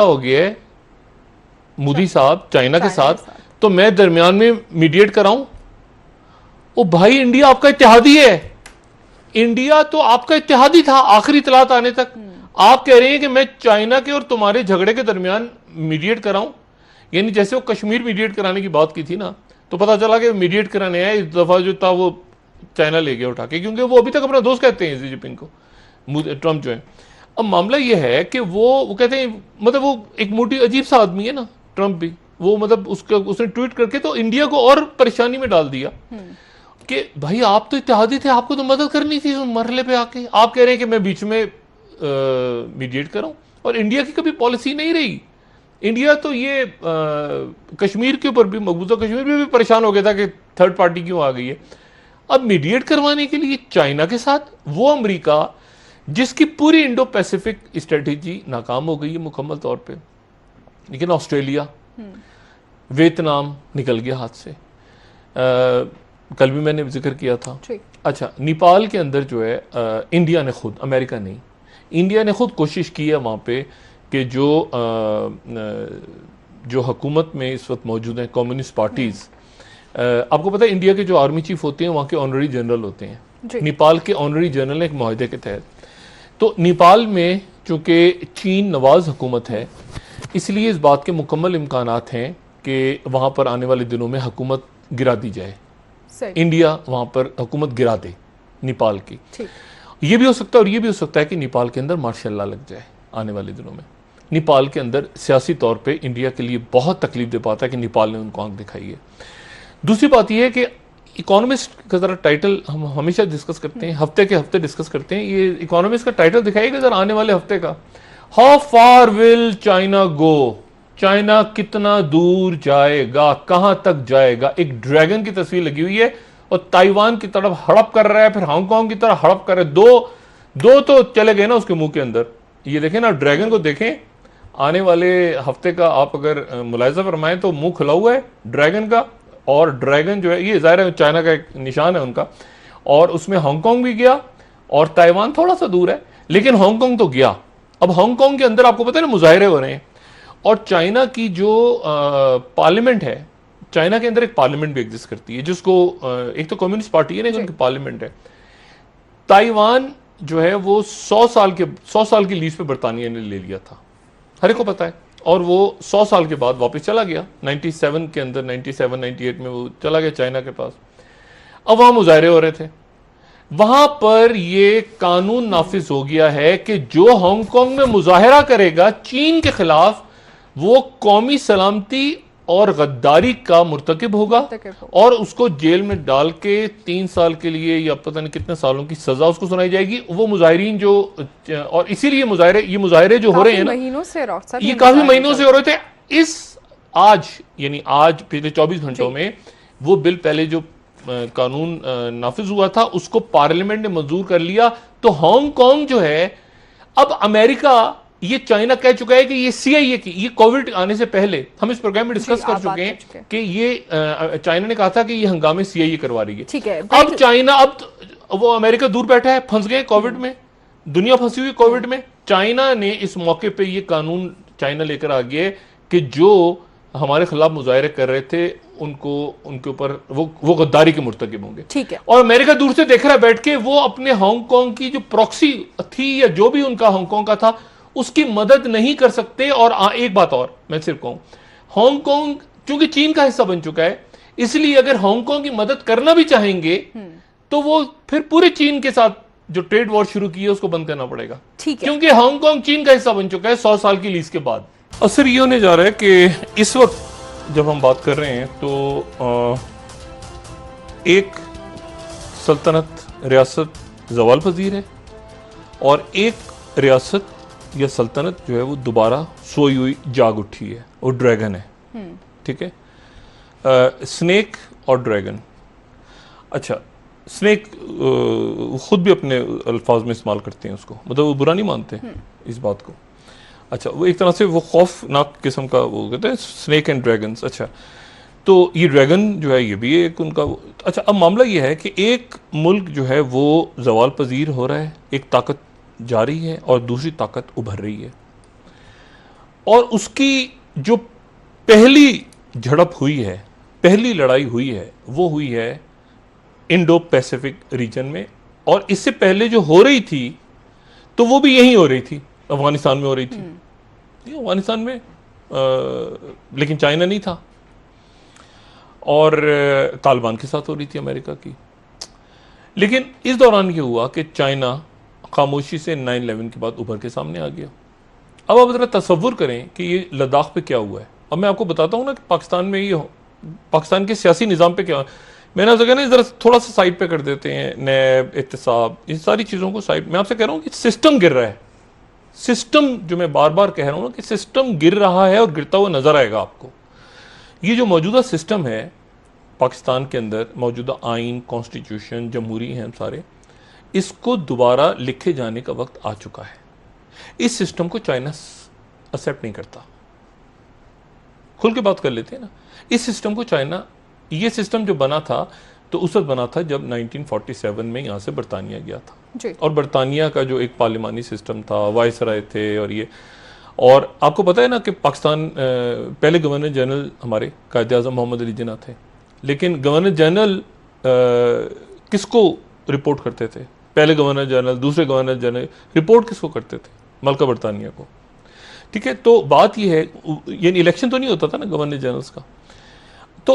हो गया है मोदी साहब चाइना के साथ, तो मैं दरमियान में मीडिएट कराऊं? ओ भाई, इंडिया आपका इत्तेहादी है। इंडिया तो आपका इत्तेहादी था आखिरी इतलात आने तक। आप कह रहे हैं कि मैं चाइना के और तुम्हारे झगड़े के दरमियान मीडिएट कराऊं? यानी जैसे वो कश्मीर मीडिएट कराने की बात की थी ना, तो पता चला कि मीडिएट कराने आए, इस दफा जो था वो चाइना ले गया उठा के, क्योंकि वो अभी तक अपना दोस्त कहते हैं शी जिनपिंग को, ट्रंप जो है। अब मामला ये है कि वो कहते हैं, मतलब वो एक मोटी अजीब सा आदमी है ना ट्रंप भी। वो मतलब उसने ट्वीट करके तो इंडिया को और परेशानी में डाल दिया कि भाई आप तो इत्तेहादी थे, आपको तो मदद करनी थी उस मरहले पे आके। आप कह रहे हैं कि मैं बीच में मीडिएट करूं, और इंडिया की कभी पॉलिसी नहीं रही। इंडिया तो ये कश्मीर के ऊपर भी, मकबूजा कश्मीर में भी परेशान हो गया था कि थर्ड पार्टी क्यों आ गई है। अब मीडिएट करवाने के लिए चाइना के साथ, वो अमेरिका जिसकी पूरी इंडो पैसिफिक स्ट्रेटेजी नाकाम हो गई है मुकम्मल तौर पे। लेकिन ऑस्ट्रेलिया, वियतनाम निकल गया हाथ से। कल भी मैंने जिक्र किया था। अच्छा, नेपाल के अंदर जो है इंडिया ने खुद, अमेरिका नहीं, इंडिया ने खुद कोशिश की है वहाँ पे कि जो हुकूमत में इस वक्त मौजूद हैं कम्युनिस्ट पार्टीज़, आपको पता है इंडिया के जो आर्मी चीफ होते हैं वहाँ के ऑनरी जनरल होते हैं, नेपाल के ऑनरी जनरल एक माहदे के तहत। तो नेपाल में चूँकि चीन नवाज हुकूमत है, इसलिए इस बात के मुकम्मल इम्कानात हैं कि वहाँ पर आने वाले दिनों में हुकूमत गिरा दी जाए, इंडिया वहाँ पर हुकूमत गिरा दे नेपाल की। ये भी हो सकता है और ये भी हो सकता है कि नेपाल के अंदर मार्शल लॉ लग जाए आने वाले दिनों में। नेपाल के अंदर सियासी तौर पे इंडिया के लिए बहुत तकलीफ दे पाता है कि नेपाल ने उनको आंख दिखाई है। दूसरी बात यह है कि इकोनॉमिस्ट का ज़रा टाइटल हम हमेशा डिस्कस करते हैं, हफ्ते के हफ्ते डिस्कस करते हैं। ये इकोनॉमिस्ट का टाइटल दिखाइएगा ज़रा आने वाले हफ्ते का, how far will China go, China कितना दूर जाएगा, कहां तक जाएगा। एक ड्रैगन की तस्वीर लगी हुई है और ताइवान की तरफ हड़प कर रहा है, फिर हांगकांग की तरफ हड़प कर रहा है। दो तो चले गए ना उसके मुंह के अंदर। ये देखें ना, ड्रैगन को देखें, आने वाले हफ्ते का आप अगर मुलाहिजा फरमाएं तो मुंह खुला हुआ है ड्रैगन का। और ड्रैगन जो है ये ज़ाहिर है चाइना का एक निशान है उनका, और उसमें हांगकांग भी गया और ताइवान थोड़ा सा दूर है, लेकिन हांगकांग तो गया। अब हांगकांग के अंदर आपको पता है ना मुजाहरे हो रहे हैं, और चाइना की जो पार्लियामेंट है, चाइना के अंदर एक पार्लियामेंट भी एग्जिस्ट करती है जिसको एक तो कम्युनिस्ट पार्टी है ना, उनकी पार्लियामेंट है। ताइवान जो है वो 100 साल की लीज पे बरतानिया ने ले लिया था, हर एक को पता है, और वो 100 साल के बाद वापस चला गया 97 के अंदर, 97-98 में वो चला गया चाइना के पास। अब वहां मुजाहरे हो रहे थे, वहां पर ये कानून नाफिज हो गया है कि जो हांगकांग में मुजाहरा करेगा चीन के खिलाफ, वो कौमी सलामती और गद्दारी का मुर्तकिब होगा, और उसको जेल में डाल के 3 साल के लिए या पता नहीं कितने सालों की सजा उसको सुनाई जाएगी। वो मुजाहिरीन जो, और इसीलिए ये मुजाहरे जो हो रहे हैं ना, ये काफी महीनों से हो रहे थे। आज पिछले 24 घंटों में वो बिल, पहले जो कानून नाफिज हुआ था उसको पार्लियामेंट ने मंजूर कर लिया। तो हांगकांग जो है, अब अमेरिका, ये चाइना कह चुका है कि ये सीआईए की, ये कोविड आने से पहले हम इस प्रोग्राम में डिस्कस कर चुके हैं कि ये चाइना ने कहा था कि ये हंगामे सीआईए करवा रही है। ठीक है, अब चाइना, अब वो अमेरिका दूर बैठा है, फंस गए कोविड में, दुनिया फंसी हुई कोविड में। चाइना ने इस मौके पे ये कानून चाइना लेकर आ गया कि जो हमारे खिलाफ मुजाहरे कर रहे थे उनको, उनके ऊपर वो गद्दारी के मुर्तकिब होंगे। ठीक है, और अमेरिका दूर से देख रहा है बैठ के, वो अपने हांगकांग की जो प्रॉक्सी थी या जो भी उनका हांगकांग का था उसकी मदद नहीं कर सकते। और एक बात और मैं सिर्फ कहूं, हांगकांग चूंकि चीन का हिस्सा बन चुका है, इसलिए अगर हांगकांग की मदद करना भी चाहेंगे तो वो फिर पूरे चीन के साथ जो ट्रेड वॉर शुरू की है उसको बंद करना पड़ेगा। ठीक है, क्योंकि हांगकांग चीन का हिस्सा बन चुका है 100 साल की लीज के बाद। असर ये होने जा रहा है कि इस वक्त जब हम बात कर रहे हैं तो एक सल्तनत रियासत जवाल पजीर है, और एक रियासत या सल्तनत जो है वो दोबारा सोई हुई जाग उठी है, वो ड्रैगन है। ठीक है, स्नेक और ड्रैगन। अच्छा, स्नेक खुद भी अपने अल्फाज में इस्तेमाल करते हैं उसको, मतलब वो बुरा नहीं मानते इस बात को। अच्छा, वो एक तरह से वो खौफनाक किस्म का वो कहते हैं स्नेक एंड ड्रैगन्स। अच्छा, तो ये ड्रैगन जो है ये भी एक उनका अच्छा, अब मामला ये है कि एक मुल्क जो है वो जवाल पजीर हो रहा है, एक ताकत जा रही है और दूसरी ताकत उभर रही है। और उसकी जो पहली झड़प हुई है, पहली लड़ाई हुई है, वो हुई है इंडो पैसिफिक रीजन में। और इससे पहले जो हो रही थी तो वो भी यहीं हो रही थी, अफगानिस्तान में हो रही थी, अफगानिस्तान में, लेकिन चाइना नहीं था, और तालिबान के साथ हो रही थी अमेरिका की। लेकिन इस दौरान ये हुआ कि चाइना खामोशी से 9/11 के बाद उभर के सामने आ गया। अब आप जरा तसव्वुर करें कि ये लद्दाख पे क्या हुआ है। अब मैं आपको बताता हूँ ना कि पाकिस्तान में ये पाकिस्तान के सियासी निज़ाम पे क्या, मैंने आपसे कहना जरा थोड़ा सा साइड पे कर देते हैं, नैब, एहतसाब, इन सारी चीज़ों को साइड। मैं आपसे कह रहा हूँ कि सिस्टम गिर रहा है। सिस्टम, जो मैं बार बार कह रहा हूँ ना कि सिस्टम गिर रहा है और गिरता हुआ नजर आएगा आपको। ये जो मौजूदा सिस्टम है पाकिस्तान के अंदर, मौजूदा आइन, कॉन्स्टिट्यूशन, जमहूरी हैं हम सारे, इसको दोबारा लिखे जाने का वक्त आ चुका है। इस सिस्टम को चाइना एक्सेप्ट नहीं करता। खुल के बात कर लेते हैं ना, इस सिस्टम को चाइना, ये सिस्टम जो बना था तो उस वक्त बना था जब 1947 में यहाँ से बरतानिया गया था जी। और बरतानिया का जो एक पार्लिमानी सिस्टम था, वायसराय थे, और ये, और आपको पता है ना कि पाकिस्तान पहले गवर्नर जनरल हमारे कायदे आज़म मोहम्मद अली जिन्ना थे, लेकिन गवर्नर जनरल किसको रिपोर्ट करते थे? पहले गवर्नर जनरल, दूसरे गवर्नर जनरल रिपोर्ट किसको करते थे? मलका बरतानिया को। ठीक है, तो बात यह है, यानी इलेक्शन तो नहीं होता था ना गवर्नर जनरल्स का। तो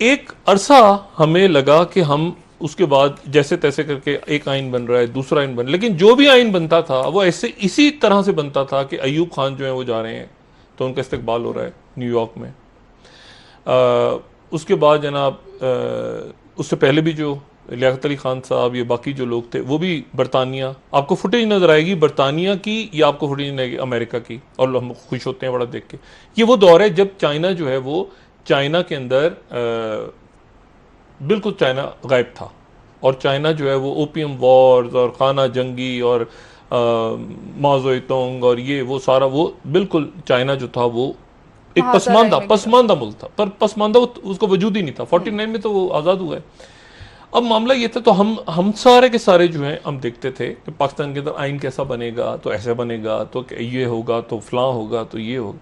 एक अरसा हमें लगा कि हम उसके बाद जैसे तैसे करके एक आइन बन रहा है, दूसरा आइन बन, लेकिन जो भी आइन बनता था वो ऐसे इसी तरह से बनता था कि अयूब खान जो है वो जा रहे हैं तो उनका इस्तकबाल हो रहा है न्यूयॉर्क में। उसके बाद जनाब उससे पहले भी जो लियाकत अली खान साहब, ये बाकी जो लोग थे, वो भी बरतानिया, आपको फुटेज नजर आएगी बरतानिया की, या आपको फुटेज नजर आएगी अमेरिका की, और हम खुश होते हैं बड़ा देख के। ये वो दौर है जब चाइना जो है वो, चाइना के अंदर बिल्कुल चाइना गायब था, और चाइना जो है वो ओपियम वॉर्स और खाना जंगी और माओज़ेडुंग और ये वो सारा, वो बिल्कुल चाइना जो था वो एक पसमानदा मुल्क था, पर पसमानदा उसको वजूद ही नहीं था। 49 में तो वो आज़ाद हुआ है। अब मामला ये था, तो हम सारे के सारे जो हैं हम देखते थे कि पाकिस्तान के अंदर आइन कैसा बनेगा, तो ऐसा बनेगा, तो ये होगा, तो फलां होगा, तो ये होगा।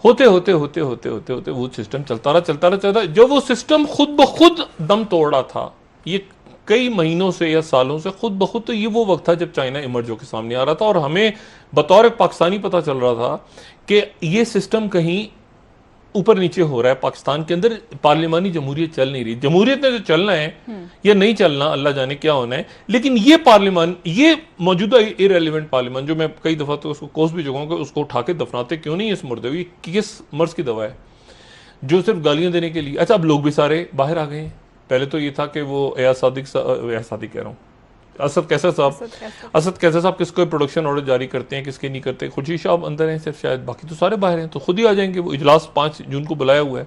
होते होते होते होते होते होते वो सिस्टम चलता रहा। जो वो सिस्टम खुद ब खुद दम तोड़ रहा था, ये कई महीनों से या सालों से खुद ब खुद, तो ये वो वक्त था जब चाइना इमर्ज होकर सामने आ रहा था, और हमें बतौर पाकिस्तानी पता चल रहा था कि ये सिस्टम कहीं ऊपर नीचे हो रहा है। पाकिस्तान के अंदर पार्लिमानी जमहूरियत चल नहीं रही। जमहूरियत ने जो चलना है या नहीं चलना, अल्लाह जाने क्या होना है, लेकिन ये पार्लिमान, ये मौजूदा इररिलेवेंट पार्लिमान, जो मैं कई दफ़ा तो उसको कोस भी चुका हूं कि उसको उठा के दफनाते क्यों नहीं इस मुर्दे हुई, किस मर्ज की दवा है जो सिर्फ गालियां देने के लिए। अच्छा, अब लोग भी सारे बाहर आ गए हैं। पहले तो ये था कि वो एयाज सादिक कह रहा हूँ, असद कैसर साहब किसको प्रोडक्शन ऑर्डर जारी करते हैं, किसके नहीं करते। खुर्शीद साहब अंदर हैं सिर्फ शायद, बाकी तो सारे बाहर हैं, तो खुद ही आ जाएंगे। वो इजलास 5 जून को बुलाया हुआ है,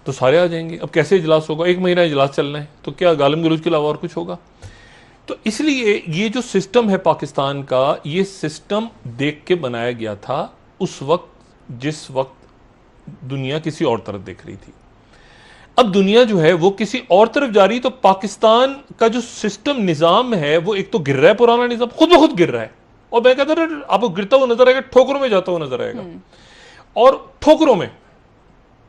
तो सारे आ जाएंगे। अब कैसे इजलास होगा? 1 महीना इजलास चलना है, तो क्या गालिम गलौज के अलावा और कुछ होगा? तो इसलिए ये जो सिस्टम है पाकिस्तान का, ये सिस्टम देख के बनाया गया था उस वक्त जिस वक्त दुनिया किसी और तरफ देख रही थी। अब दुनिया जो है वो किसी और तरफ जा रही, तो पाकिस्तान का जो सिस्टम निजाम है वो एक तो गिर रहा है, पुराना निजाम खुद ब खुद गिर रहा है। और मैं कहता हूं आपको गिरता हुआ नजर आएगा, ठोकरों में जाता हुआ नजर आएगा, और ठोकरों में,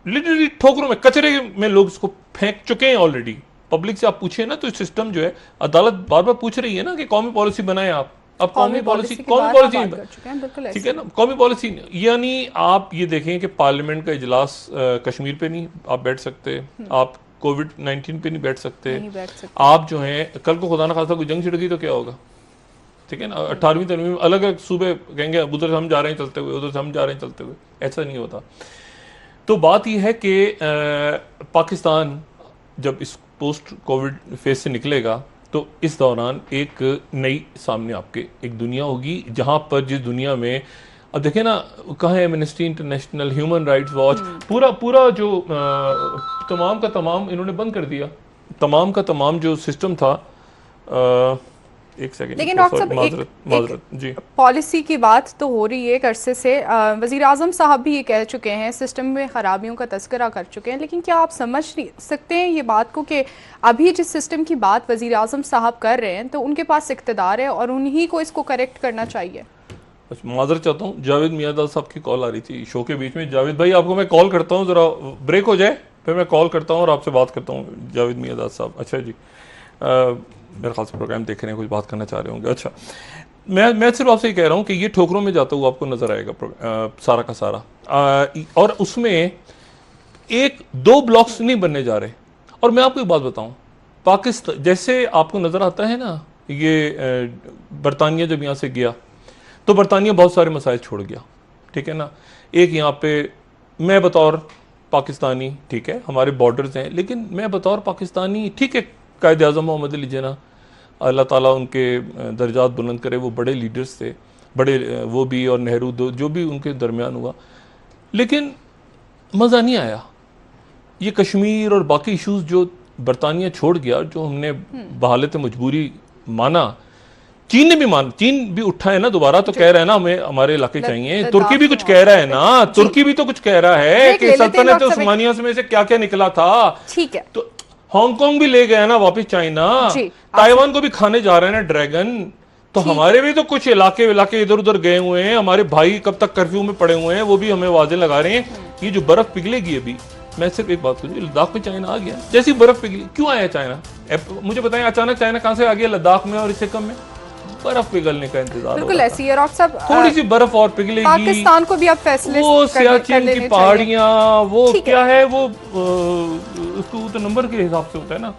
लिटरली ठोकरों में, कचरे में लोग इसको फेंक चुके हैं ऑलरेडी। पब्लिक से आप पूछिए ना, तो सिस्टम जो है, अदालत बार बार पूछ रही है ना कि कौमी पॉलिसी बनाए आप। अब कौमी पॉलिसी ठीक है ना, कौमी पॉलिसी, यानी आप ये देखें कि पार्लियामेंट का इजलास कश्मीर पे नहीं आप बैठ सकते, आप कोविड-19 पे नहीं बैठ सकते, आप जो हैं कल को खुदा ना खासा कोई जंग छिड़ गई तो क्या होगा? ठीक है ना, 18वीं तरमीम में अलग अलग सूबे कहेंगे उधर से हम जा रहे हैं चलते हुए, उधर से हम जा रहे हैं चलते हुए, ऐसा नहीं होता। तो बात यह है कि पाकिस्तान जब इस पोस्ट कोविड फेज से निकलेगा, तो इस दौरान एक नई सामने आपके एक दुनिया होगी, जहां पर जिस दुनिया में, अब देखें ना, कहाँ है amnesty international, human rights watch, पूरा जो तमाम का तमाम इन्होंने बंद कर दिया। तमाम का तमाम जो सिस्टम था, एक सेकंड, लेकिन डॉक्टर साहब जी, पॉलिसी की बात तो हो रही है एक अरसे से। वज़ीर आज़म साहब भी ये कह चुके हैं, सिस्टम में खराबियों का तज़किरा कर चुके हैं, लेकिन क्या आप समझ सकते हैं ये बात को कि अभी जिस सिस्टम की बात वज़ीर आज़म साहब कर रहे हैं, तो उनके पास इक़्तिदार है और उन्हीं को इसको करेक्ट करना चाहिए? अच्छा, माजरत चाहता हूँ, जावेद मियाँदाद साहब की कॉल आ रही थी शो के बीच में। जावेद भाई आपको मैं कॉल करता हूँ, ज़रा ब्रेक हो जाए फिर मैं कॉल करता हूँ और आपसे बात करता हूँ। जावेद मियाँदाद साहब, अच्छा जी, मेरे ख्याल से प्रोग्राम देख रहे हैं, कुछ बात करना चाह रहे होंगे। अच्छा, मैं सिर्फ आपसे ये कह रहा हूँ कि ये ठोकरों में जाता हुआ आपको नज़र आएगा सारा का सारा, और उसमें एक दो ब्लॉक्स नहीं बनने जा रहे। और मैं आपको एक बात बताऊँ, पाकिस्तान जैसे आपको नज़र आता है ना, ये बरतानिया जब यहाँ से गया तो बरतानिया बहुत सारे मसाइल छोड़ गया, ठीक है ना। एक यहाँ पे मैं बतौर पाकिस्तानी, ठीक है हमारे बॉर्डर्स हैं, लेकिन मैं बतौर पाकिस्तानी, ठीक है कायद आज़म मोहम्मद अली जिन्ना अल्लाह ताला उनके दर्जात बुलंद करे, वो बड़े लीडर्स थे, बड़े वो भी और नेहरू जो भी उनके दरमियान हुआ, लेकिन मज़ा नहीं आया। ये कश्मीर और बाकी इश्यूज जो बरतानिया छोड़ गया, जो हमने बहालत मजबूरी माना, चीन ने भी चीन भी उठा है ना दोबारा, तो कह रहा है ना हमें हमारे इलाके चाहिए। तुर्की भी कुछ कह रहा है ना, तुर्की भी तो कुछ कह रहा है कि सल्तनत उस्मानिया में से क्या क्या निकला था। ठीक है, तो हांगकांग भी ले गया ना वापस चाइना, ताइवान को भी खाने जा रहे हैं ना ड्रैगन। तो हमारे भी तो कुछ इलाके इधर उधर गए हुए हैं, हमारे भाई कब तक कर्फ्यू में पड़े हुए हैं, वो भी हमें आवाजें लगा रहे हैं। ये जो बर्फ पिघलेगी अभी, मैं सिर्फ एक बात कहूँ, लद्दाख में चाइना आ गया, जैसी बर्फ पिघली, क्यों आया चाइना? मुझे बताएं अचानक चाइना कहां से आ गया लद्दाख में और इससे कम में? बर्फ पिघलने का इंतजार। बिल्कुल ऐसी है। डॉक्टर साहब थोड़ी सी बर्फ और पिघलेगी, पाकिस्तान को भी अब फैसले वो सियाचिन की पहाड़ियां, वो क्या है वो उसको तो नंबर के हिसाब से होता है ना।